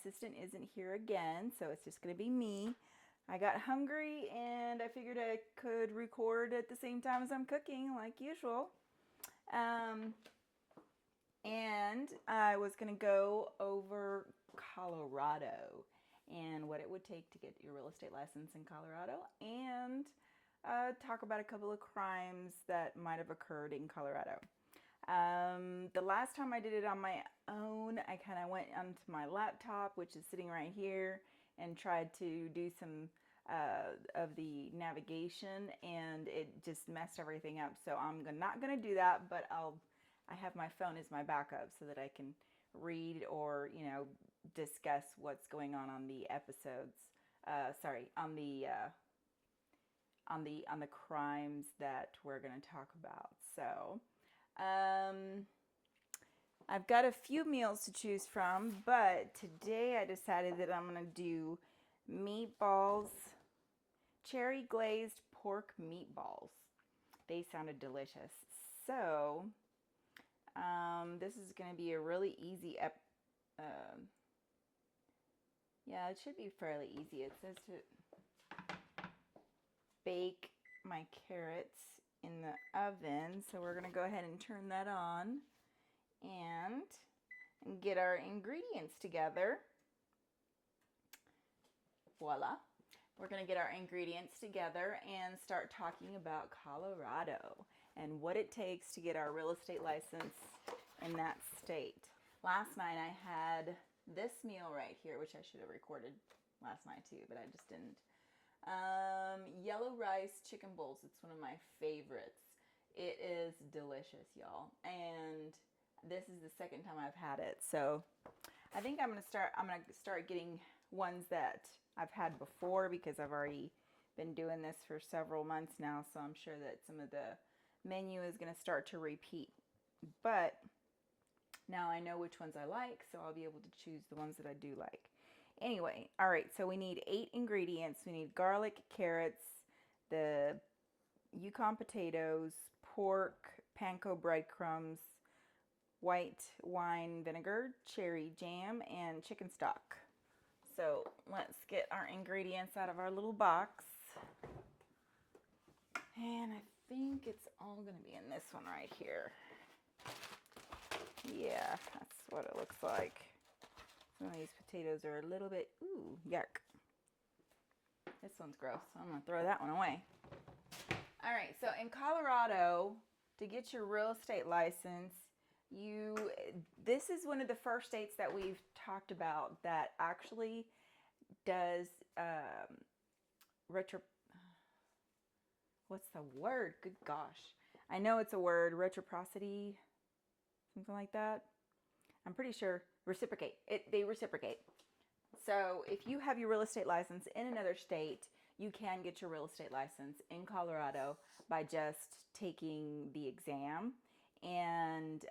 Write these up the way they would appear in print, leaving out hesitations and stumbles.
assistant isn't here again, so it's just going to be me. I got hungry and I figured I could record at the same time as I'm cooking, like usual. And I was going to go over Colorado and what it would take to get your real estate license in Colorado, and talk about a couple of crimes that might have occurred in Colorado. The last time I did it on my own, I kind of went onto my laptop, which is sitting right here, and tried to do some of the navigation, and it just messed everything up. So I'm not going to do that, but I have my phone as my backup so that I can read or, discuss what's going on the episodes. On the crimes that we're going to talk about. So, I've got a few meals to choose from, but today I decided that I'm going to do meatballs, cherry glazed pork meatballs. They sounded delicious. So, this is going to be a really easy yeah, it should be fairly easy. It says to bake my carrots in the oven, so we're going to go ahead and turn that on and get our ingredients together. Voila. We're going to get our ingredients together and start talking about Colorado and what it takes to get our real estate license in that state. Last night I had this meal right here, which I should have recorded last night too, but I just didn't. Yellow rice chicken bowls. It's one of my favorites. It is delicious, y'all. And this is the second time I've had it. So I think I'm going to start getting ones that I've had before, because I've already been doing this for several months now. So I'm sure that some of the menu is going to start to repeat. But now I know which ones I like, so I'll be able to choose the ones that I do like. Anyway, all right, so we need 8 ingredients. We need garlic, carrots, the Yukon potatoes, pork, panko breadcrumbs, white wine vinegar, cherry jam, and chicken stock. So let's get our ingredients out of our little box. And I think it's all going to be in this one right here. Yeah, that's what it looks like. Some of these potatoes are a little bit, ooh, yuck. This one's gross, so I'm going to throw that one away. All right, so in Colorado, to get your real estate license, this is one of the first states that we've talked about that actually does what's the word? Good gosh. I know it's a word, reciprocity, something like that. I'm pretty sure reciprocate. They reciprocate. So if you have your real estate license in another state, you can get your real estate license in Colorado by just taking the exam and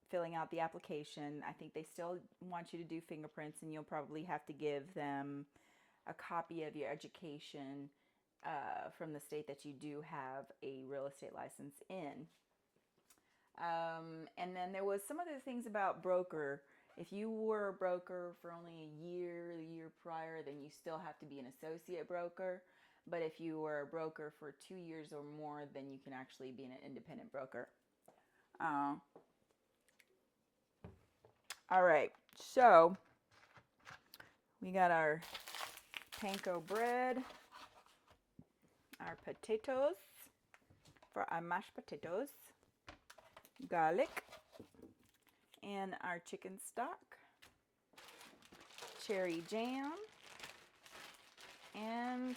filling out the application. I think they still want you to do fingerprints, and you'll probably have to give them a copy of your education from the state that you do have a real estate license in. And then there was some other things about broker. If you were a broker for only a year, the year prior, then you still have to be an associate broker. But if you were a broker for 2 years or more, then you can actually be an independent broker. All right, so we got our panko bread, our potatoes for our mashed potatoes, garlic, and our chicken stock, cherry jam, and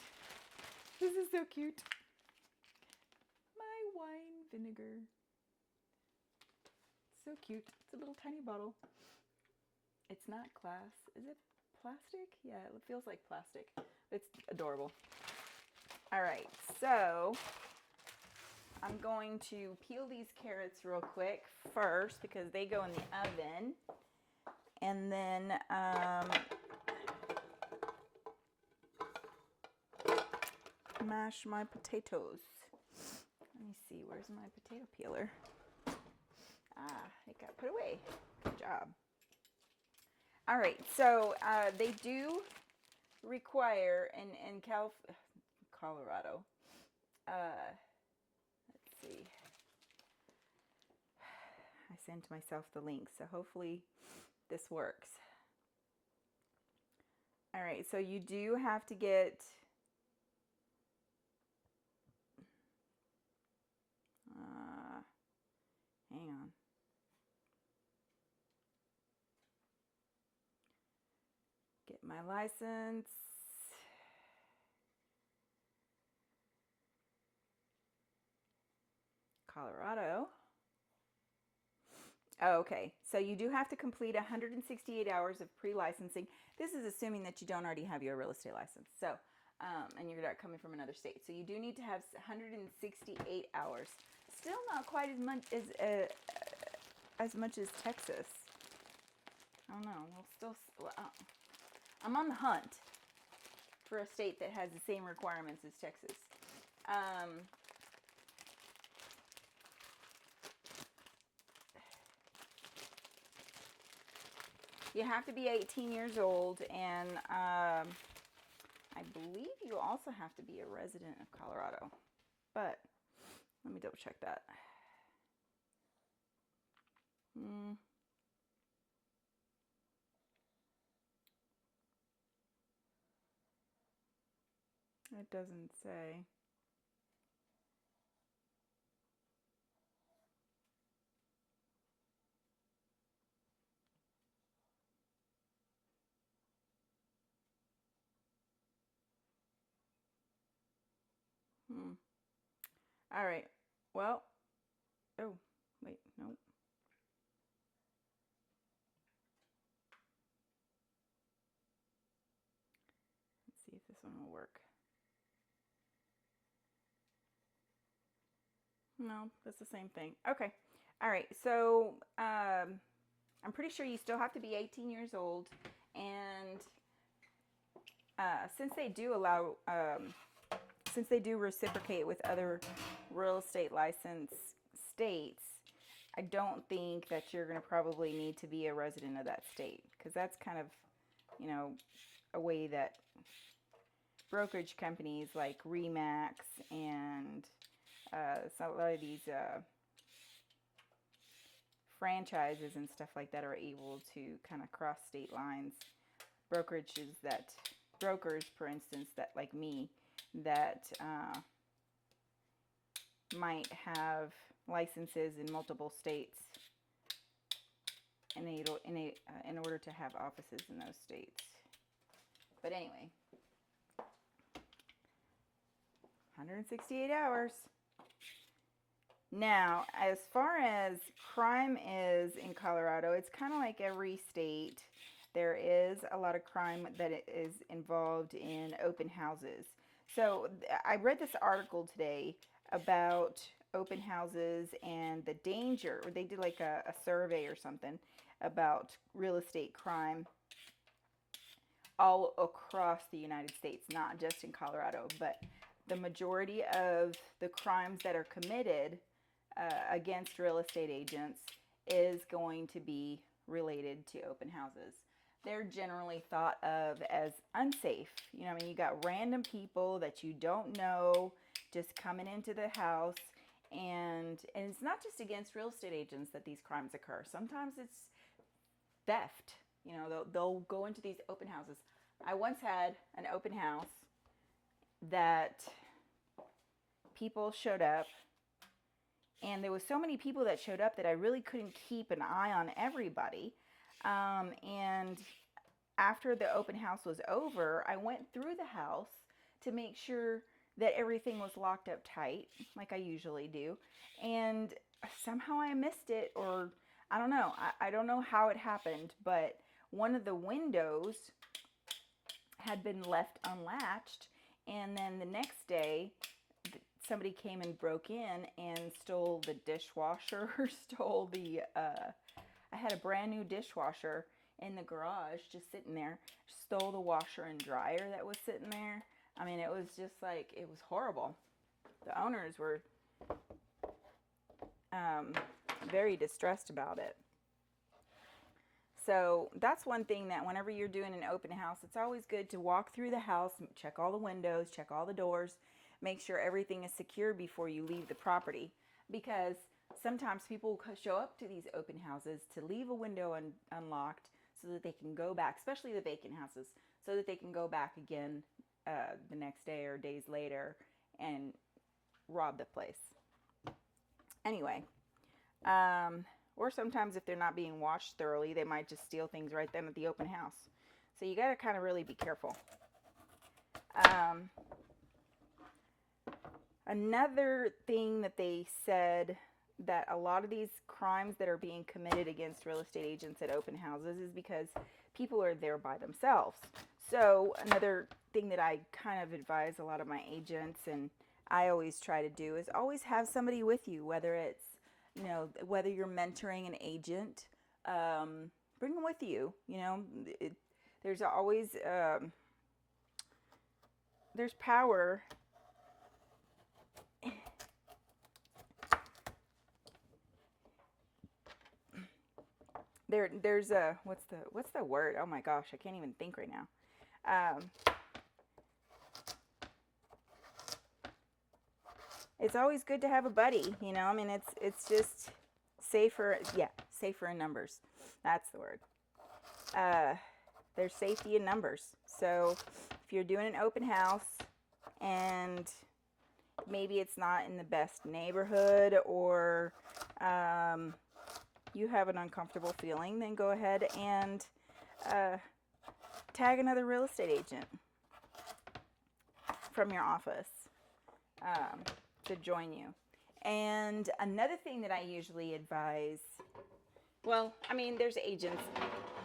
this is so cute, my wine vinegar. So cute. It's a little tiny bottle. It's not glass. Is it plastic? Yeah, it feels like plastic. It's adorable. All right, so I'm going to peel these carrots real quick first because they go in the oven. And then mash my potatoes. Let me see, where's my potato peeler? Ah, it got put away. Good job. All right, so they do require in Colorado. Let's see. I sent myself the link, so hopefully this works. All right, so you do have to get hang on. Get my license. Colorado. Oh, okay, so you do have to complete 168 hours of pre-licensing. This is assuming that you don't already have your real estate license. So, and you're not coming from another state. So you do need to have 168 hours. Still not quite as much as Texas. I don't know. We'll still. I'm on the hunt for a state that has the same requirements as Texas. You have to be 18 years old, and I believe you also have to be a resident of Colorado. But let me double check that. It doesn't say. All right. Well, oh, wait, no. Let's see if this one will work. No, that's the same thing. Okay. All right. So I'm pretty sure you still have to be 18 years old. And since they do allow, since they do reciprocate with other real estate license states, I don't think that you're going to probably need to be a resident of that state, because that's kind of, you know, a way that brokerage companies like Remax and so a lot of these franchises and stuff like that are able to kind of cross state lines. Brokers, for instance, that like me, that might have licenses in multiple states, and in order to have offices in those states. But anyway, 168 hours. Now, as far as crime is in Colorado, it's kind of like every state. There is a lot of crime that is involved in open houses. So I read this article today about open houses and the danger. They did like a survey or something about real estate crime all across the United States, not just in Colorado, but the majority of the crimes that are committed against real estate agents is going to be related to open houses. They're generally thought of as unsafe. You know, I mean, you got random people that you don't know just coming into the house, and it's not just against real estate agents that these crimes occur. Sometimes it's theft. You know, they'll go into these open houses. I once had an open house that people showed up, and there was so many people that showed up that I really couldn't keep an eye on everybody. And after the open house was over, I went through the house to make sure that everything was locked up tight, like I usually do. And somehow I missed it, or I don't know. I don't know how it happened, but one of the windows had been left unlatched. And then the next day, somebody came and broke in and stole the dishwasher, stole the, I had a brand new dishwasher in the garage just sitting there, stole the washer and dryer that was sitting there. I mean, it was just like, it was horrible. The owners were very distressed about it. So that's one thing that whenever you're doing an open house, it's always good to walk through the house, check all the windows, check all the doors, make sure everything is secure before you leave the property. Because sometimes people show up to these open houses to leave a window unlocked so that they can go back, especially the vacant houses, so that they can go back again the next day or days later and rob the place. Anyway, or sometimes if they're not being washed thoroughly, they might just steal things right then at the open house. So you got to kind of really be careful. Another thing that they said, that a lot of these crimes that are being committed against real estate agents at open houses is because people are there by themselves. So another thing that I kind of advise a lot of my agents, and I always try to do, is always have somebody with you, whether it's, you know, whether you're mentoring an agent, bring them with you. You know, there's always, there's power there's a, what's the word? Oh my gosh, I can't even think right now. It's always good to have a buddy, you know. I mean, it's just safer. Yeah, safer in numbers. That's the word. There's safety in numbers. So if you're doing an open house and maybe it's not in the best neighborhood, or you have an uncomfortable feeling, then go ahead and tag another real estate agent from your office to join you. And another thing that I usually advise, well, I mean, there's agents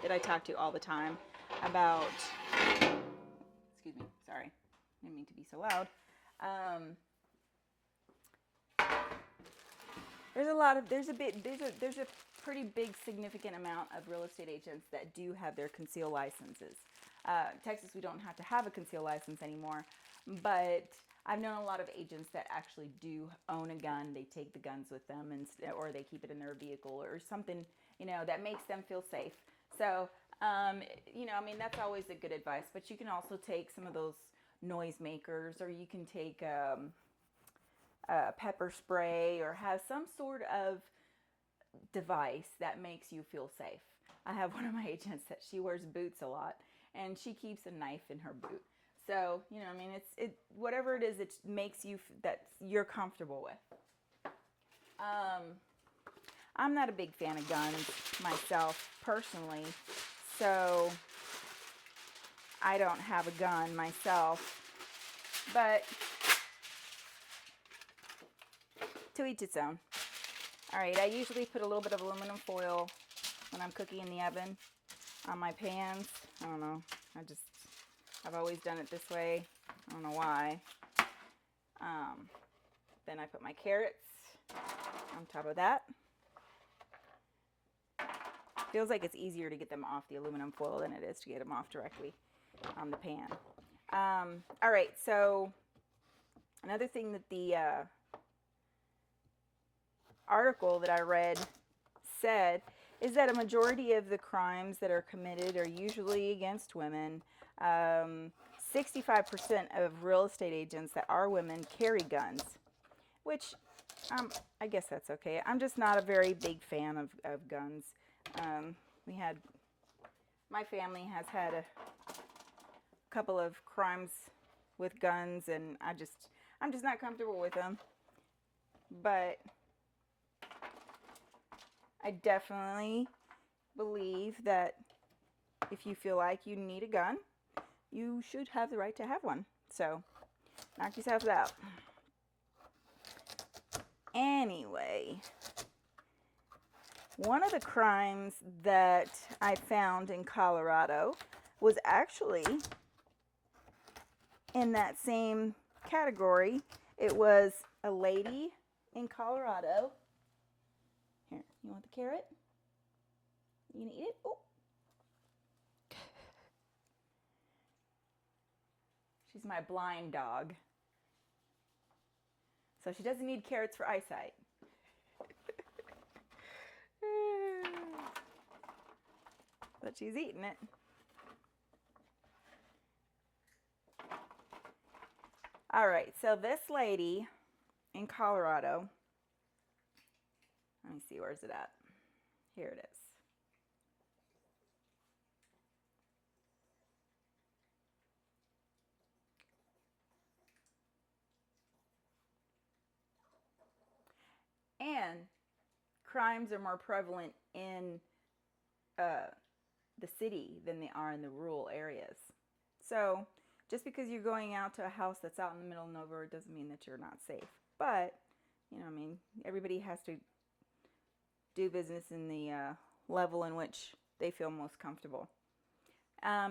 that I talk to all the time about, excuse me, sorry, I didn't mean to be so loud. There's a pretty big significant amount of real estate agents that do have their concealed licenses. Texas, we don't have to have a concealed license anymore, but I've known a lot of agents that actually do own a gun. They take the guns with them, or they keep it in their vehicle or something, you know, that makes them feel safe. So, you know, I mean, that's always a good advice. But you can also take some of those noisemakers, or you can take pepper spray, or have some sort of device that makes you feel safe. I have one of my agents that she wears boots a lot, and she keeps a knife in her boot. So, you know, I mean, whatever it is, it makes you, that you're comfortable with. I'm not a big fan of guns myself personally, so I don't have a gun myself, but to each its own. All right, I usually put a little bit of aluminum foil when I'm cooking in the oven on my pans. I don't know, I've always done it this way. I don't know why. Then I put my carrots on top of that. Feels like it's easier to get them off the aluminum foil than it is to get them off directly on the pan. All right, so another thing that the article that I read said is that a majority of the crimes that are committed are usually against women. 65% of real estate agents that are women carry guns, which I guess that's okay. I'm just not a very big fan of guns. My family has had a couple of crimes with guns, and I'm just not comfortable with them. But I definitely believe that if you feel like you need a gun, you should have the right to have one. So knock yourselves out. Anyway, one of the crimes that I found in Colorado was actually in that same category. It was a lady in Colorado. Here, you want the carrot? You gonna eat it? Oh. She's my blind dog. So she doesn't need carrots for eyesight. but she's eating it. All right, so this lady in Colorado, let me see, where's it at? Here it is. And crimes are more prevalent in the city than they are in the rural areas. So just because you're going out to a house that's out in the middle of nowhere doesn't mean that you're not safe. But, you know, I mean, everybody has to do business in the level in which they feel most comfortable.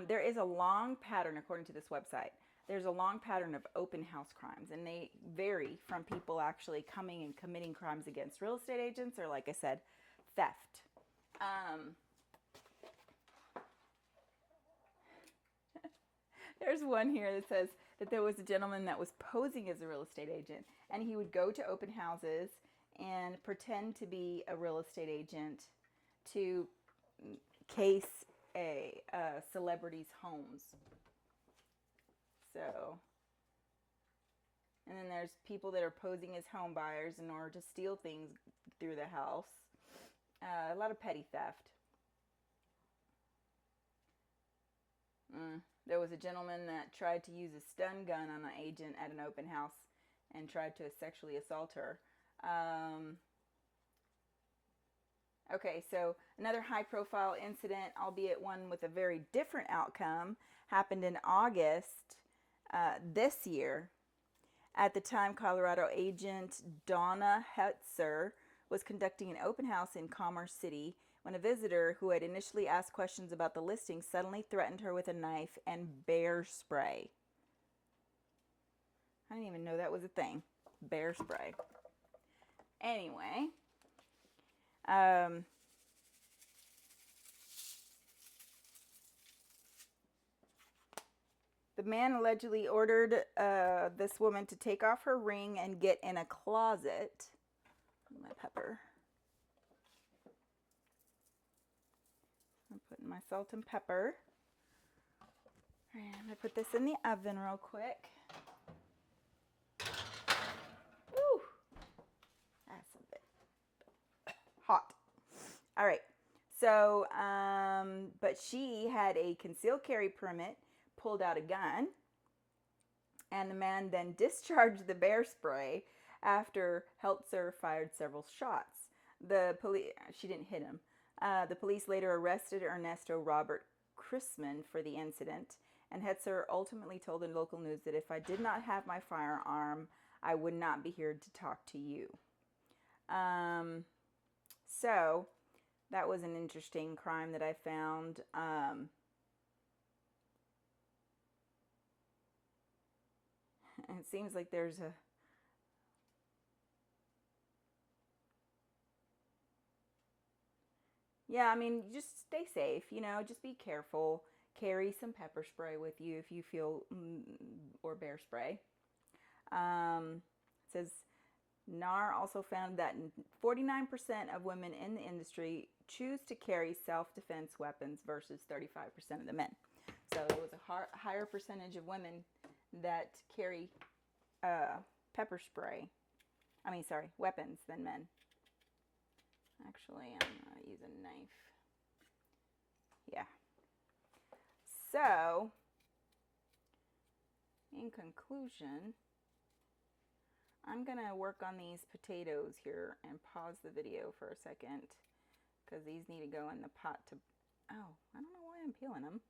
There is a long pattern, according to this website, there's a long pattern of open house crimes, and they vary from people actually coming and committing crimes against real estate agents or, like I said, theft. There's one here that says that there was a gentleman that was posing as a real estate agent, and he would go to open houses and pretend to be a real estate agent to case a celebrity's homes. So, and then there's people that are posing as home buyers in order to steal things through the house. A lot of petty theft. There was a gentleman that tried to use a stun gun on an agent at an open house and tried to sexually assault her. Okay, so another high-profile incident, albeit one with a very different outcome, happened in August this year. At the time, Colorado agent Donna Hetzer was conducting an open house in Commerce City when a visitor who had initially asked questions about the listing suddenly threatened her with a knife and bear spray. I didn't even know that was a thing. Bear spray. Anyway, the man allegedly ordered this woman to take off her ring and get in a closet. My pepper. I'm putting my salt and pepper. And I'm going to put this in the oven real quick. Woo! That's a bit hot. All right. So, but she had a concealed carry permit, pulled out a gun, and the man then discharged the bear spray after Heltzer fired several shots. The police, she didn't hit him. The police later arrested Ernesto Robert Chrisman for the incident, and Hetzer ultimately told the local news that if I did not have my firearm, I would not be here to talk to you. So that was an interesting crime that I found. And it seems like there's a yeah, I mean, just stay safe, you know, just be careful. Carry some pepper spray with you if you feel, or bear spray. It says, NAR also found that 49% of women in the industry choose to carry self-defense weapons versus 35% of the men. So there was a higher percentage of women that carry pepper spray. Weapons than men. Actually, I'm going to use a knife. Yeah. So, in conclusion, I'm going to work on these potatoes here and pause the video for a second because these need to go in the pot to... Oh, I don't know why I'm peeling them.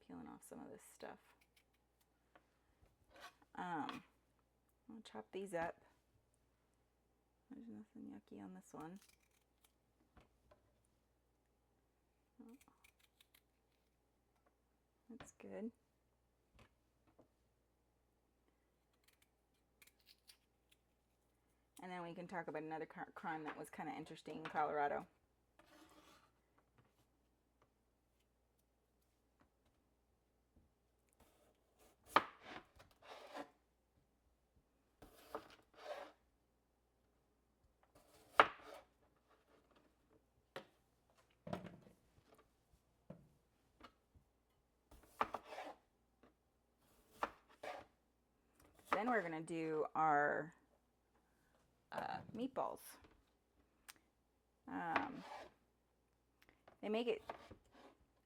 Peeling off some of this stuff. I'll chop these up. There's nothing yucky on this one. Oh, that's good. And then we can talk about another crime that was kind of interesting in Colorado. then we're going to do our meatballs. They make it,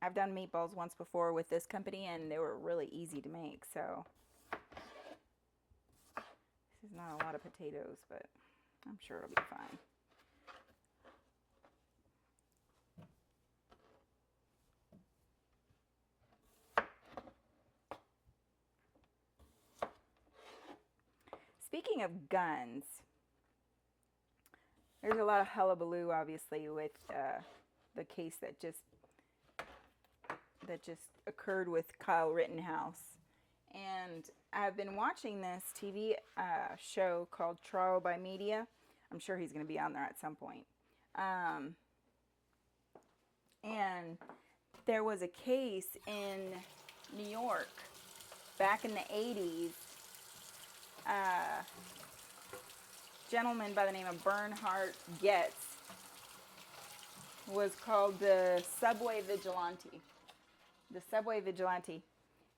I've done meatballs once before with this company and they were really easy to make, so this is not a lot of potatoes, but I'm sure it'll be fine. Speaking of guns, there's a lot of hullabaloo, obviously, with the case that just occurred with Kyle Rittenhouse. And I've been watching this TV show called Trial by Media. I'm sure he's going to be on there at some point. And there was a case in New York back in the 80s. Gentleman by the name of Bernhard Goetz was called the Subway Vigilante. The Subway Vigilante.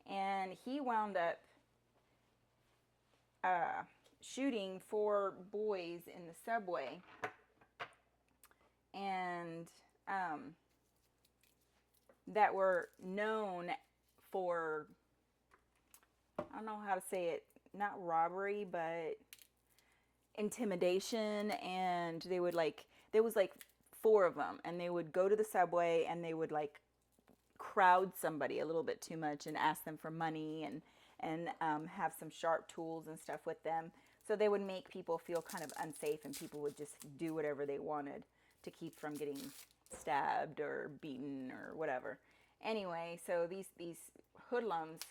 And he wound up shooting 4 boys in the subway. And that were known for, I don't know how to say it, not robbery, but intimidation. And they would there was 4 of them, and they would go to the subway and they would crowd somebody a little bit too much and ask them for money and have some sharp tools and stuff with them. So they would make people feel kind of unsafe, and people would just do whatever they wanted to keep from getting stabbed or beaten or whatever. Anyway, so these hoodlums,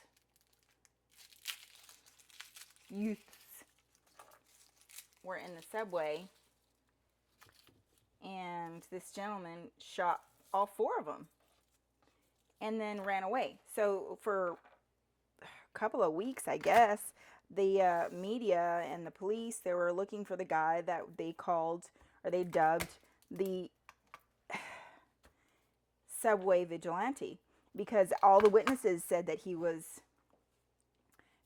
youths, were in the subway, and this gentleman shot all 4 of them and then ran away. So for a couple of weeks, I guess, the media and the police, they were looking for the guy that they called, or they dubbed, the Subway Vigilante, because all the witnesses said that he was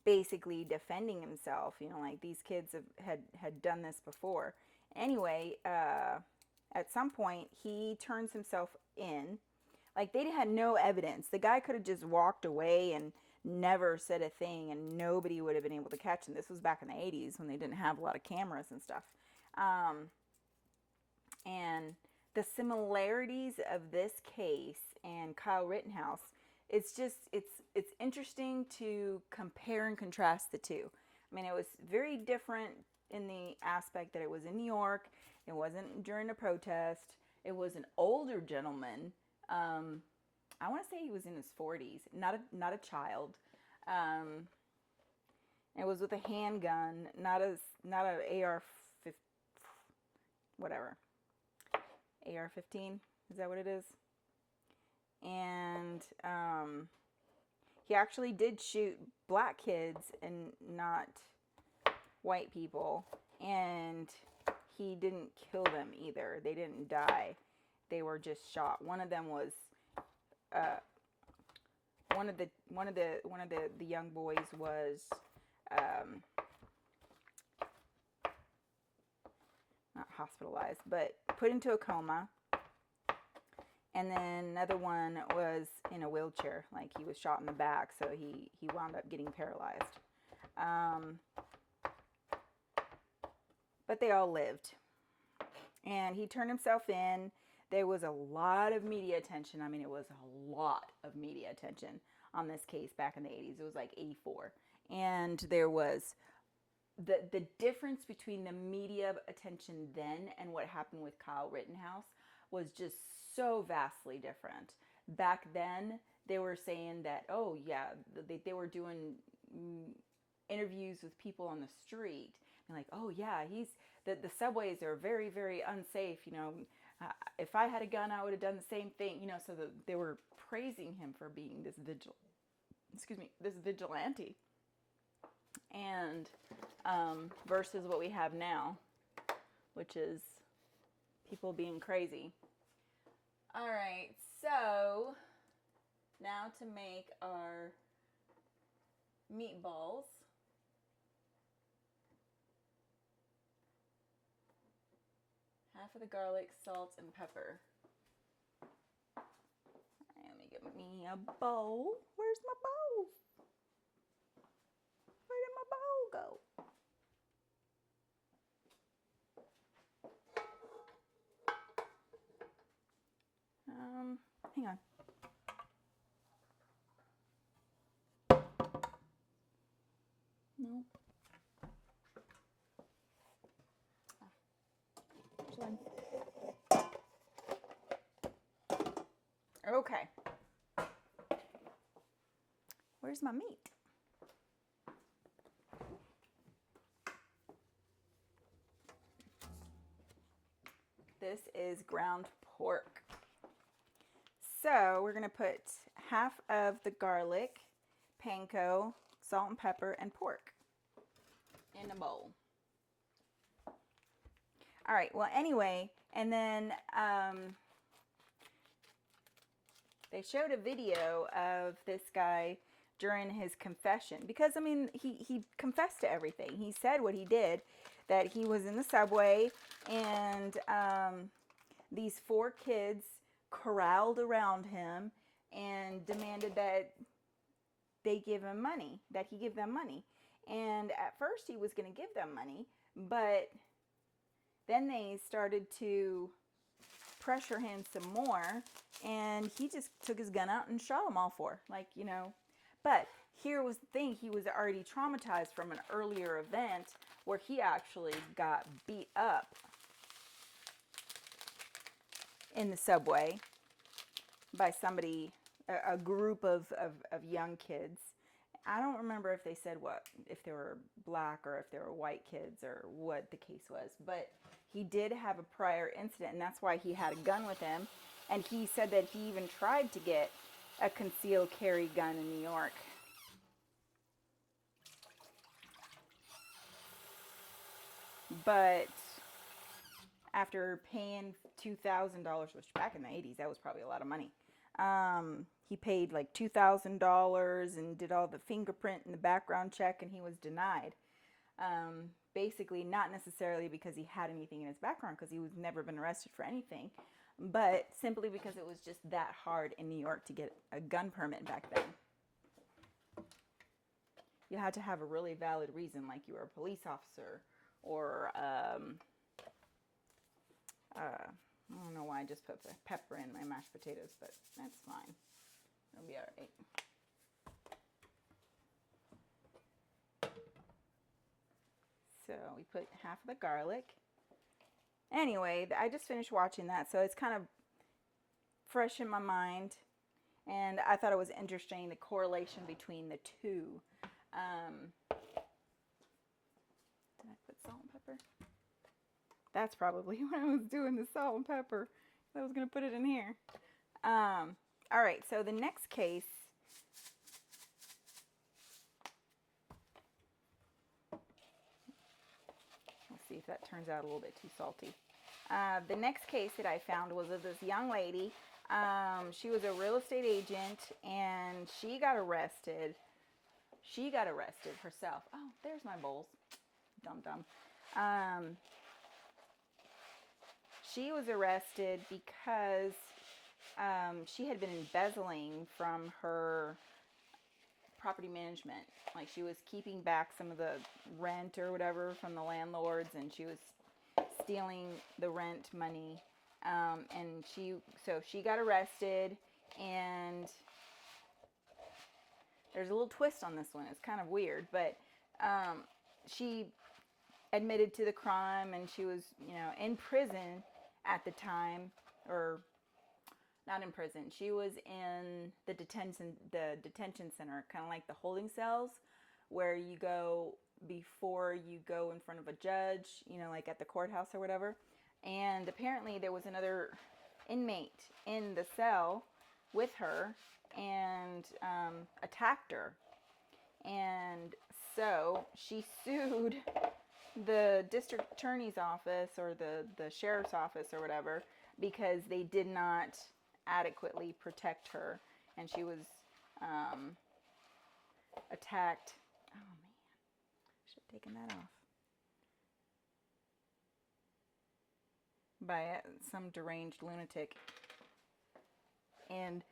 basically defending himself. These kids had done this before. Anyway, at some point, he turns himself in. They had no evidence. The guy could have just walked away and never said a thing, and nobody would have been able to catch him. This was back in the 80s when they didn't have a lot of cameras and stuff. And the similarities of this case and Kyle Rittenhouse, it's interesting to compare and contrast the two. I mean, it was very different in the aspect that it was in New York. It wasn't during a protest. It was an older gentleman. I want to say he was in his 40s, not a child. It was with a handgun, not a AR, whatever. AR-15, is that what it is? And he actually did shoot black kids and not white people, and he didn't kill them either. They didn't die. They were just shot. One of them was one of the young boys was not hospitalized, but put into a coma. And then another one was in a wheelchair, he was shot in the back, so he wound up getting paralyzed. But they all lived. And he turned himself in. There was a lot of media attention. I mean, it was a lot of media attention on this case back in the 80s. It was 84. And there was the difference between the media attention then and what happened with Kyle Rittenhouse was just so vastly different. Back then, they were saying that, oh yeah, they were doing interviews with people on the street. And oh yeah, the subways are very, very unsafe. If I had a gun, I would have done the same thing. So they were praising him for being this vigilante. And versus what we have now, which is people being crazy. All right, so now to make our meatballs. Half of the garlic, salt, and pepper. All right, let me get me a bowl. Where's my bowl? Where did my bowl go? Hang on. Nope. There's one. Okay. Where's my meat? This is ground pork. So we're going to put half of the garlic, panko, salt and pepper, and pork in a bowl. All right, well, anyway, and then they showed a video of this guy during his confession, because, I mean, he confessed to everything. He said what he did, that he was in the subway, and these 4 kids corralled around him and demanded that they give him money, that he give them money. And at first he was going to give them money, but then they started to pressure him some more, and he just took his gun out and shot them all 4, like, you know. But here was the thing, he was already traumatized from an earlier event where he actually got beat up in the subway by somebody, a group of young kids. I don't remember if they said if they were black or if they were white kids or what the case was, but he did have a prior incident, and that's why he had a gun with him. And he said that he even tried to get a concealed carry gun in New York. But after paying $2,000, which back in the 80s, that was probably a lot of money. He paid like $2,000 and did all the fingerprint and the background check, and he was denied. Basically, not necessarily because he had anything in his background, because he was never been arrested for anything, but simply because it was just that hard in New York to get a gun permit back then. You had to have a really valid reason, like you were a police officer, or I don't know why I just put pepper in my mashed potatoes, but that's fine. It'll be all right. So we put half of the garlic. Anyway, I just finished watching that, so it's kind of fresh in my mind, and I thought it was interesting, the correlation between the two. Did I put salt and pepper? That's probably when I was doing the salt and pepper. I was going to put it in here. All right, so the next case, let's see if that turns out a little bit too salty. The next case that I found was of this young lady. She was a real estate agent, and she got arrested. She got arrested herself. Oh, there's my bowls. Dum-dum. She was arrested because she had been embezzling from her property management. Like, she was keeping back some of the rent or whatever from the landlords, and she was stealing the rent money. And she got arrested, and there's a little twist on this one. It's kind of weird, but she admitted to the crime, and she was, you know, in prison at the time, or not in prison. She was in the detention center, kind of like the holding cells, where you go before you go in front of a judge, you know, like at the courthouse or whatever. And apparently there was another inmate in the cell with her and attacked her. And so she sued the district attorney's office, or the sheriff's office or whatever, because they did not adequately protect her, and she was attacked. Oh man, I should have taken that off. by some deranged lunatic. And,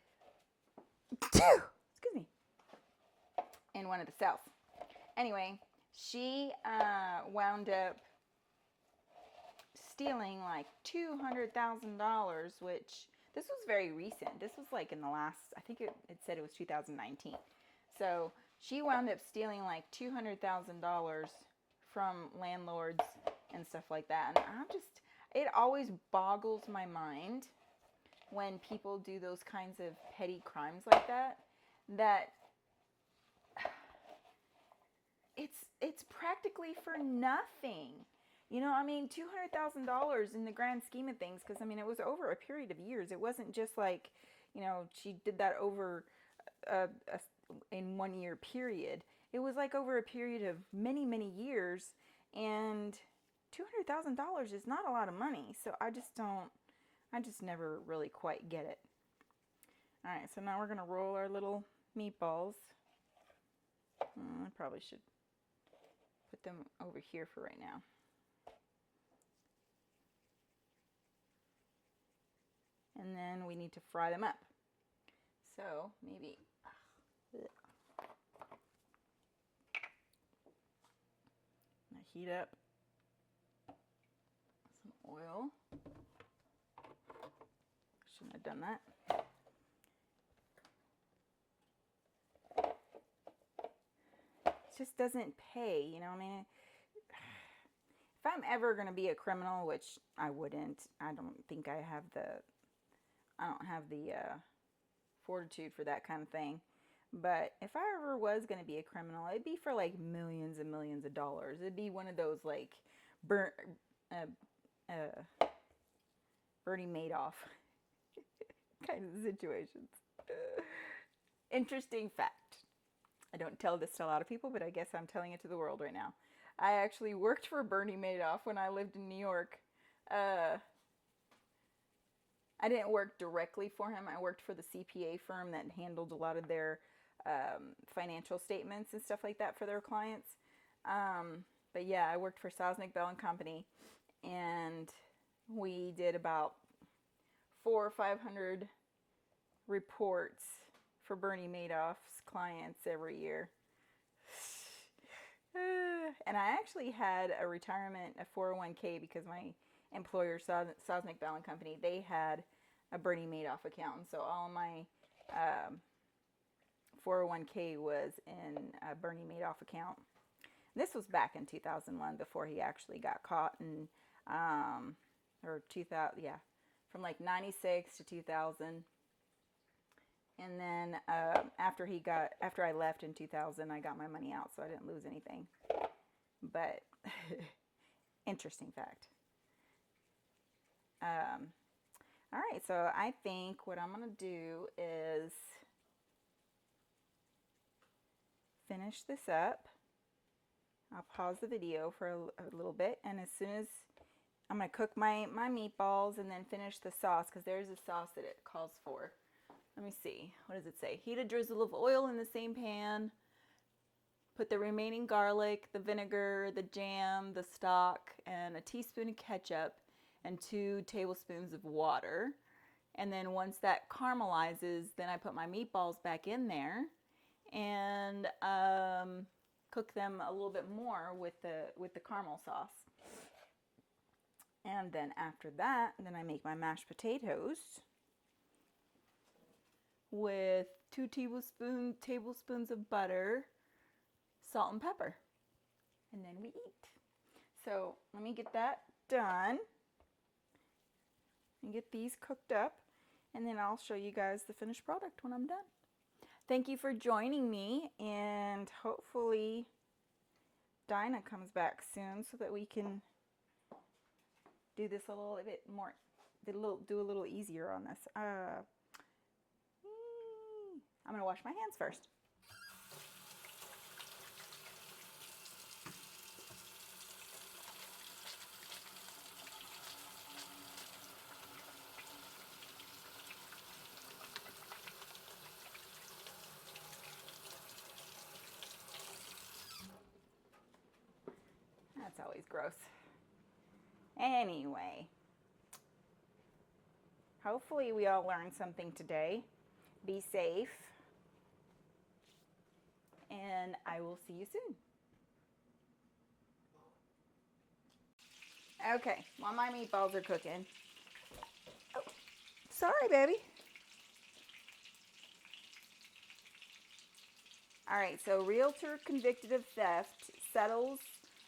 excuse me, in one of the cells. Anyway, she wound up stealing like $200,000, which this was very recent. This was like in the last, I think it said it was 2019. So she wound up stealing like $200,000 from landlords and stuff like that. And it always boggles my mind when people do those kinds of petty crimes like that, that it's practically for nothing. You know, I mean, $200,000 in the grand scheme of things, because, I mean, it was over a period of years. It wasn't just like, you know, she did that over in 1 year period. It was like over a period of many, many years, and $200,000 is not a lot of money. So I just never really quite get it. All right, so now we're going to roll our little meatballs. I probably should put them over here for right now. And then we need to fry them up. So maybe I heat up some oil. Shouldn't have done that. It just doesn't pay, you know. I mean, if I'm ever going to be a criminal, which I wouldn't, I don't have the fortitude for that kind of thing. But if I ever was going to be a criminal, it'd be for like millions and millions of dollars. It'd be one of those like Bernie Madoff kind of situations. Interesting fact. I don't tell this to a lot of people, but I guess I'm telling it to the world right now. I actually worked for Bernie Madoff when I lived in New York. I didn't work directly for him. I worked for the CPA firm that handled a lot of their financial statements and stuff like that for their clients. But yeah, I worked for Sosnick Bell and Company, and we did about 400 or 500 reports for Bernie Madoff's clients every year. And I actually had a retirement, a 401k, because my employer, Sosnick Bell and Company, they had a Bernie Madoff account. And so all my 401k was in a Bernie Madoff account. This was back in 2001, before he actually got caught, and or 2000, yeah, from like 96 to 2000. And then after I left in 2000, I got my money out, so I didn't lose anything. But interesting fact. All right, so I think what I'm going to do is finish this up. I'll pause the video for a little bit, and as soon as I'm going to cook my meatballs and then finish the sauce, because there's a sauce that it calls for. Let me see. What does it say? Heat a drizzle of oil in the same pan. Put the remaining garlic, the vinegar, the jam, the stock, and a teaspoon of ketchup and 2 tablespoons of water. And then once that caramelizes, then I put my meatballs back in there and cook them a little bit more with the caramel sauce. And then after that, then I make my mashed potatoes with 2 tablespoons of butter, salt and pepper, and then we eat. So let me get that done and get these cooked up, and then I'll show you guys the finished product when I'm done. Thank you for joining me, and hopefully Dinah comes back soon so that we can do this a little bit more, do a little easier on this. I'm going to wash my hands first. That's always gross. Anyway, hopefully we all learned something today. Be safe, and I will see you soon. Okay, while my meatballs are cooking. Oh, sorry, baby. All right, so Realtor convicted of theft settles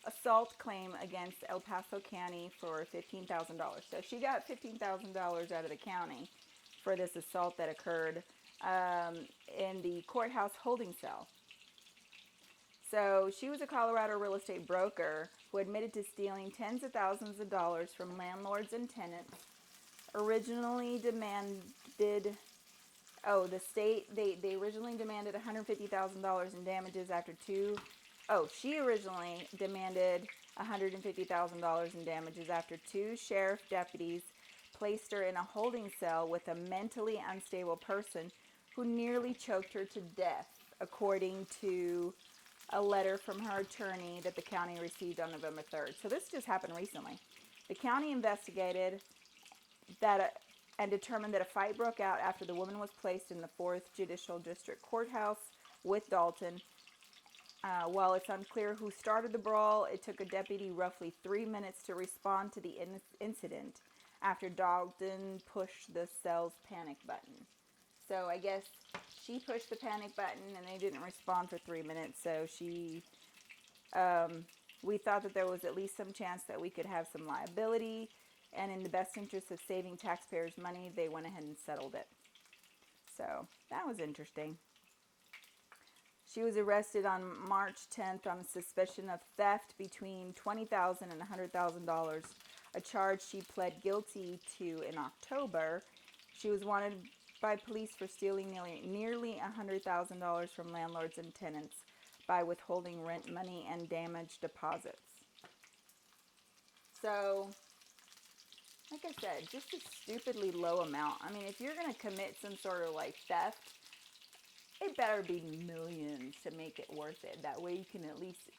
assault claim against El Paso County for $15,000. So she got $15,000 out of the county for this assault that occurred in the courthouse holding cell. So she was a Colorado real estate broker who admitted to stealing tens of thousands of dollars from landlords and tenants. Originally demanded, the state, they originally demanded $150,000 in damages after she originally demanded $150,000 in damages after two sheriff deputies placed her in a holding cell with a mentally unstable person who nearly choked her to death, according to a letter from her attorney that the county received on November 3rd. So this just happened recently. The county investigated that and determined that a fight broke out after the woman was placed in the 4th Judicial District Courthouse with Dalton. While it's unclear who started the brawl, it took a deputy roughly 3 minutes to respond to the incident after Dalton pushed the cell's panic button. So I guess she pushed the panic button and they didn't respond for 3 minutes. So we thought that there was at least some chance that we could have some liability. And in the best interest of saving taxpayers' money, they went ahead and settled it. So that was interesting. She was arrested on March 10th on suspicion of theft between $20,000 and $100,000, a charge she pled guilty to in October. She was wanted by police for stealing nearly $100,000 from landlords and tenants by withholding rent money and damaged deposits. So, like I said, just a stupidly low amount. I mean, if you're going to commit some sort of like theft, it better be millions to make it worth it. That way you can at least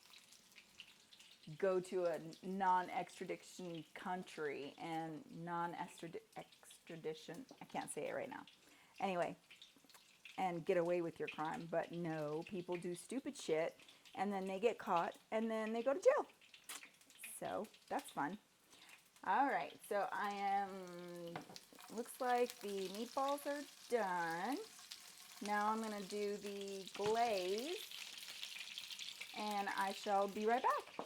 go to a non-extradition country and non-extradition, I can't say it right now. Anyway, and get away with your crime. But no, people do stupid shit and then they get caught and then they go to jail. So that's fun. All right, so looks like the meatballs are done. Now I'm going to do the glaze, and I shall be right back.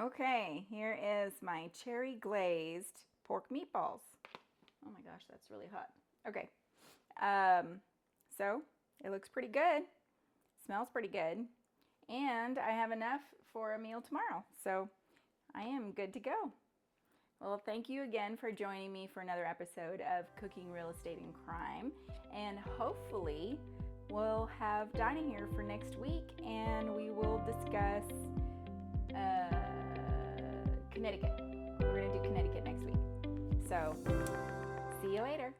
Okay, here is my cherry glazed pork meatballs. Oh my gosh, that's really hot. Okay, so it looks pretty good. Smells pretty good. And I have enough for a meal tomorrow. So I am good to go. Well, thank you again for joining me for another episode of Cooking Real Estate and Crime. And hopefully we'll have Dinah here for next week and we will discuss Connecticut. We're going to do Connecticut next week. So see you later.